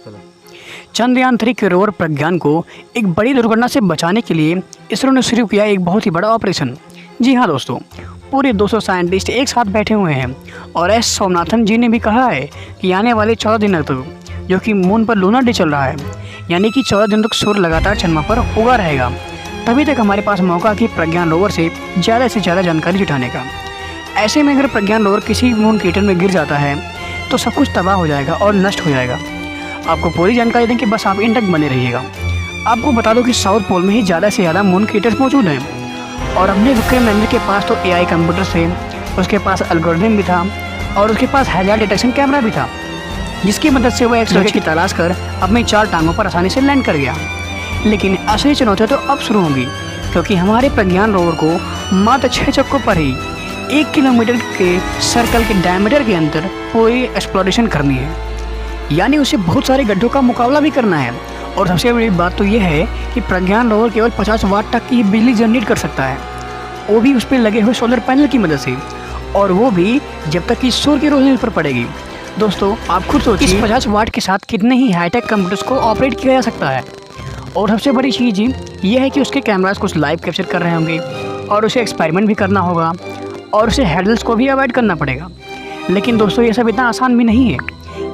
चंद्रयान-3 के रोवर प्रज्ञान को एक बड़ी दुर्घटना से बचाने के लिए इसरो ने शुरू किया एक बहुत ही बड़ा ऑपरेशन। जी हाँ दोस्तों, पूरे 200 साइंटिस्ट एक साथ बैठे हुए हैं और एस सोमनाथन जी ने भी कहा है कि आने वाले 14 दिनों तक, जो कि मून पर लूनर डे चल रहा है, यानी कि 14 दिन तक सूर्य लगातार चंद्रमा पर उगा रहेगा, तभी तक हमारे पास मौका कि प्रज्ञान रोवर से ज़्यादा जानकारी जुटाने का। ऐसे में अगर प्रज्ञान रोवर किसी मून क्रेटर में गिर जाता है तो सब कुछ तबाह हो जाएगा और नष्ट हो जाएगा। आपको पूरी जानकारी दें कि बस आप इन तक बने रहिएगा। आपको बता दो कि साउथ पोल में ही ज़्यादा से ज़्यादा मून क्रेटर्स मौजूद हैं और अपने विक्रम लैंडर के पास तो AI कंप्यूटर थे, उसके पास एल्गोरिथम भी था और उसके पास हैजार्ड डिटेक्शन कैमरा भी था, जिसकी मदद से वह एक जगह की तलाश कर अपनी 4 टांगों पर आसानी से लैंड कर गया। लेकिन असली चुनौतियाँ तो अब शुरू होंगी, क्योंकि हमारे प्रज्ञान रोवर को मात्र 6 चक्कों पर ही 1 किलोमीटर के सर्कल के डायमीटर के अंदर पूरी एक्सप्लोरेशन करनी है, यानी उसे बहुत सारे गड्ढों का मुकाबला भी करना है। और सबसे बड़ी बात तो यह है कि प्रज्ञान रोवर केवल 50 वाट तक की बिजली जनरेट कर सकता है, वो भी उस पर लगे हुए सोलर पैनल की मदद से, और वो भी जब तक कि सूर्य की रोशनी पर पड़ेगी। दोस्तों आप खुद सोचिए, इस 50 वाट के साथ कितने ही हाईटेक कंप्यूटर्स को ऑपरेट किया जा सकता है। और सबसे बड़ी चीज़ ये है कि उसके कैमरास कुछ लाइव कैप्चर कर रहे होंगे और उसे एक्सपेरिमेंट भी करना होगा और उसे हैंडल्स को भी अवॉइड करना पड़ेगा। लेकिन दोस्तों ये सब इतना आसान भी नहीं है,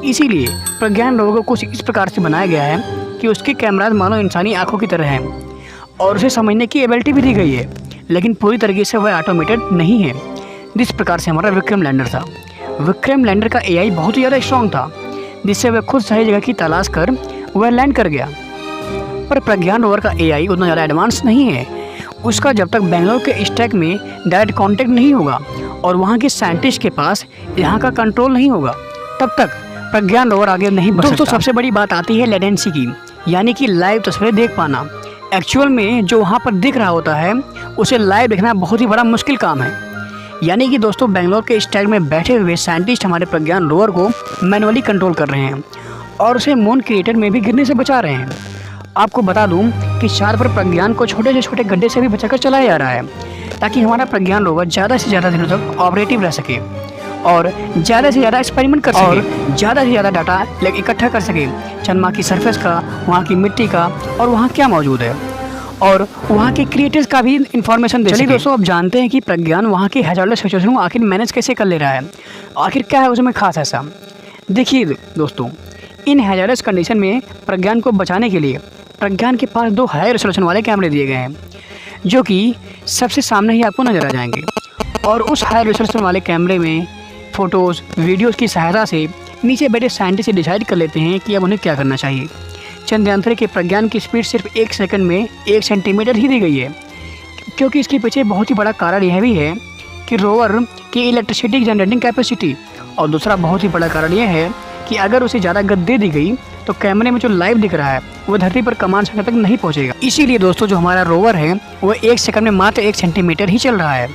इसीलिए प्रज्ञान रोवर को कुछ इस प्रकार से बनाया गया है कि उसके कैमराज मानो इंसानी आंखों की तरह हैं और उसे समझने की एबिलिटी भी दी गई है, लेकिन पूरी तरीके से वह ऑटोमेटेड नहीं है। जिस प्रकार से हमारा विक्रम लैंडर था, विक्रम लैंडर का AI बहुत ही ज़्यादा स्ट्रॉन्ग था, जिससे वह खुद सही जगह की तलाश कर वह लैंड कर गया। पर प्रज्ञान रोवर का AI उतना ज़्यादा एडवांस नहीं है। उसका जब तक बेंगलोर के स्टैक में डायरेक्ट कांटेक्ट नहीं होगा और वहाँ के साइंटिस्ट के पास यहाँ का कंट्रोल नहीं होगा, तब तक प्रज्ञान रोवर आगे नहीं बढ़ सकता। दोस्तों सबसे बड़ी बात आती है लेटेंसी की, यानी कि लाइव तस्वीरें देख पाना। एक्चुअल में जो वहाँ पर दिख रहा होता है उसे लाइव देखना बहुत ही बड़ा मुश्किल काम है। यानी कि दोस्तों बेंगलोर के स्टैक में बैठे हुए साइंटिस्ट हमारे प्रज्ञान रोवर को मैनुअली कंट्रोल कर रहे हैं और उसे मून क्रेटर में भी गिरने से बचा रहे हैं। आपको बता दूं कि चाँद पर प्रज्ञान को छोटे से छोटे गड्ढे से भी बचाकर चलाया जा रहा है, ताकि हमारा प्रज्ञान रोवर ज़्यादा से ज़्यादा दिनों तक ऑपरेटिव रह सके और ज़्यादा से ज़्यादा एक्सपेरिमेंट कर सके और ज़्यादा से ज़्यादा डाटा इकट्ठा कर सके चंद्रमा की सरफेस का, वहाँ की मिट्टी का और वहाँ क्या मौजूद है और वहाँ के क्रिएटर्स का भी इंफॉर्मेशन दे सके। चलिए दोस्तों अब जानते हैं कि प्रज्ञान वहाँ की हैजार्डस सिचुएशन को आखिर मैनेज कैसे कर ले रहा है, आखिर क्या है उसमें खास ऐसा। देखिए दोस्तों, इन हैजार्डस कंडीशन में प्रज्ञान को बचाने के लिए प्रज्ञान के पास 2 हाई रेजोल्यूशन वाले कैमरे दिए गए हैं, जो कि सबसे सामने ही आपको नजर आ जाएंगे। और उस हाई रेजोल्यूशन वाले कैमरे में फ़ोटोज़ वीडियोज़ की सहायता से नीचे बैठे साइंटिस्ट डिसाइड कर लेते हैं कि अब उन्हें क्या करना चाहिए। चंद्रयान-3 के प्रज्ञान की स्पीड सिर्फ 1 सेकंड में 1 सेंटीमीटर ही दी गई है, क्योंकि इसके पीछे बहुत ही बड़ा कारण यह भी है कि रोवर की इलेक्ट्रिसिटी जनरेटिंग कैपेसिटी, और दूसरा बहुत ही बड़ा कारण यह है कि अगर उसे ज़्यादा गति दी गई तो कैमरे में जो लाइव दिख रहा है वो धरती पर कमांड सेंटर तक नहीं पहुंचेगा। इसीलिए दोस्तों जो हमारा रोवर है वो 1 सेकंड में मात्र 1 सेंटीमीटर ही चल रहा है,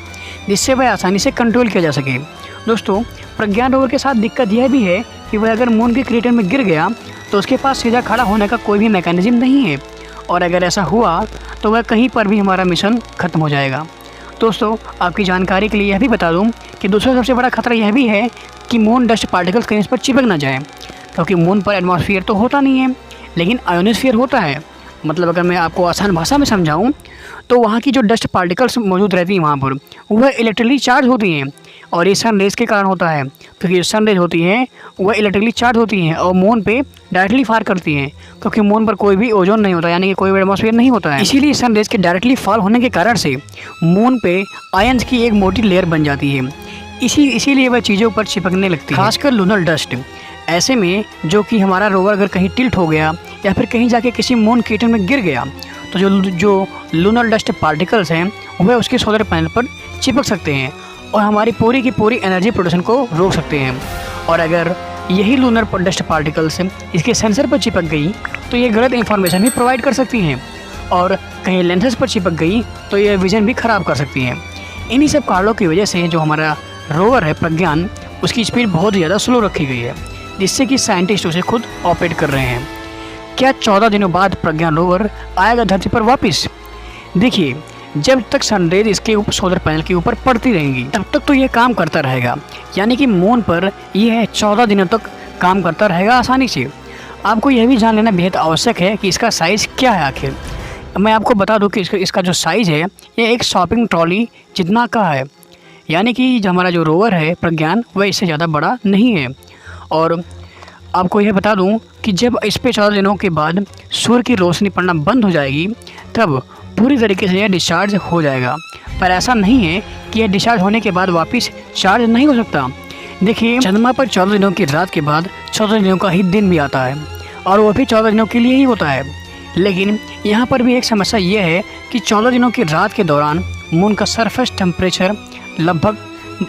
जिससे वह आसानी से कंट्रोल किया जा सके। दोस्तों प्रज्ञान रोवर के साथ दिक्कत यह भी है कि वह अगर मून के क्रेटर में गिर गया तो उसके पास सीधा खड़ा होने का कोई भी मैकेनिज्म नहीं है, और अगर ऐसा हुआ तो वह कहीं पर भी हमारा मिशन खत्म हो जाएगा। दोस्तों आपकी जानकारी के लिए यह भी बता दूं कि दूसरा सबसे बड़ा खतरा यह भी है कि मून डस्ट पार्टिकल्स कहीं इस पर चिपक ना जाए, क्योंकि मून पर एटमॉस्फेयर तो होता नहीं है लेकिन आयोनोस्फीयर होता है। मतलब अगर मैं आपको आसान भाषा में समझाऊं तो वहाँ की जो डस्ट पार्टिकल्स मौजूद रहती हैं वहाँ पर वह इलेक्ट्रिकली चार्ज होती हैं, और ये सन रेज के कारण होता है, क्योंकि सन रेज होती हैं वह इलेक्ट्रिकली चार्ज होती हैं और मून पे डायरेक्टली फार करती हैं, क्योंकि मून पर कोई भी ओजोन नहीं होता, यानी कि कोई भी एटमॉस्फेयर नहीं होता है। इसीलिए सन रेज के डायरेक्टली फॉल होने के कारण से मून पे आयंस की एक मोटी लेयर बन जाती है, इसीलिए वह चीज़ों पर चिपकने लगती है, खासकर लूनर डस्ट। ऐसे में जो कि हमारा रोवर अगर कहीं टिल्ट हो गया या फिर कहीं जाके किसी मून क्रेटर में गिर गया तो जो लूनर डस्ट पार्टिकल्स हैं वह उसके सोलर पैनल पर चिपक सकते हैं और हमारी पूरी की पूरी एनर्जी प्रोडक्शन को रोक सकते हैं। और अगर यही लूनर डस्ट पार्टिकल्स इसके सेंसर पर चिपक गई तो ये गलत इंफॉर्मेशन भी प्रोवाइड कर सकती हैं, और कहीं लेंसेज पर चिपक गई तो ये विज़न भी ख़राब कर सकती हैं। इन्हीं सब कारणों की वजह से जो हमारा रोवर है प्रज्ञान, उसकी स्पीड बहुत ज़्यादा स्लो रखी गई है, जिससे कि साइंटिस्ट उसे खुद ऑपरेट कर रहे हैं। क्या 14 दिनों बाद प्रज्ञान रोवर आएगा धरती पर वापस? देखिए जब तक सनरेज इसके ऊपर सोलर पैनल के ऊपर पड़ती रहेंगी तब तक तो ये काम करता रहेगा, यानी कि मून पर यह 14 दिनों तक काम करता रहेगा आसानी से। आपको यह भी जान लेना बेहद आवश्यक है कि इसका साइज़ क्या है आखिर। मैं आपको बता दूं कि इसका जो साइज़ है ये एक शॉपिंग ट्रॉली जितना का है, यानी कि जो हमारा जो रोवर है प्रज्ञान वह इससे ज़्यादा बड़ा नहीं है। और आपको यह बता दूं कि जब इस पे 14 दिनों के बाद सूर्य की रोशनी पड़ना बंद हो जाएगी तब पूरी तरीके से यह डिस्चार्ज हो जाएगा। पर ऐसा नहीं है कि यह डिस्चार्ज होने के बाद वापस चार्ज नहीं हो सकता। देखिए, चंद्रमा पर 14 दिनों की रात के बाद 14 दिनों का ही दिन भी आता है और वो भी 14 दिनों के लिए ही होता है। लेकिन यहाँ पर भी एक समस्या ये है कि 14 दिनों की रात के दौरान मून का सरफेस टेम्परेचर लगभग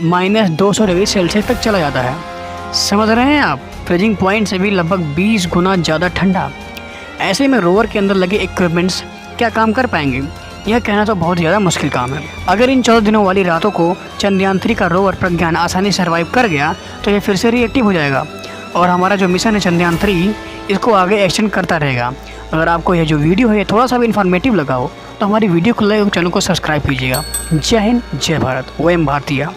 -200 डिग्री सेल्सियस तक चला जाता है। समझ रहे हैं आप? फ्रीजिंग पॉइंट से भी लगभग 20 गुना ज़्यादा ठंडा। ऐसे में रोवर के अंदर लगे इक्विपमेंट्स क्या काम कर पाएंगे, यह कहना तो बहुत ज़्यादा मुश्किल काम है। अगर इन 14 दिनों वाली रातों को चंद्रयान 3 का रोवर प्रज्ञान आसानी से सर्वाइव कर गया तो यह फिर से रिएक्टिव हो जाएगा और हमारा जो मिशन है चंद्रयान 3 इसको आगे एक्सटेंड करता रहेगा। अगर आपको यह जो वीडियो है थोड़ा सा भी इन्फॉर्मेटिव लगा हो तो हमारी वीडियो को लाइक और चैनल को सब्सक्राइब कीजिएगा। जय हिंद, जय भारत, वयम भारतीय।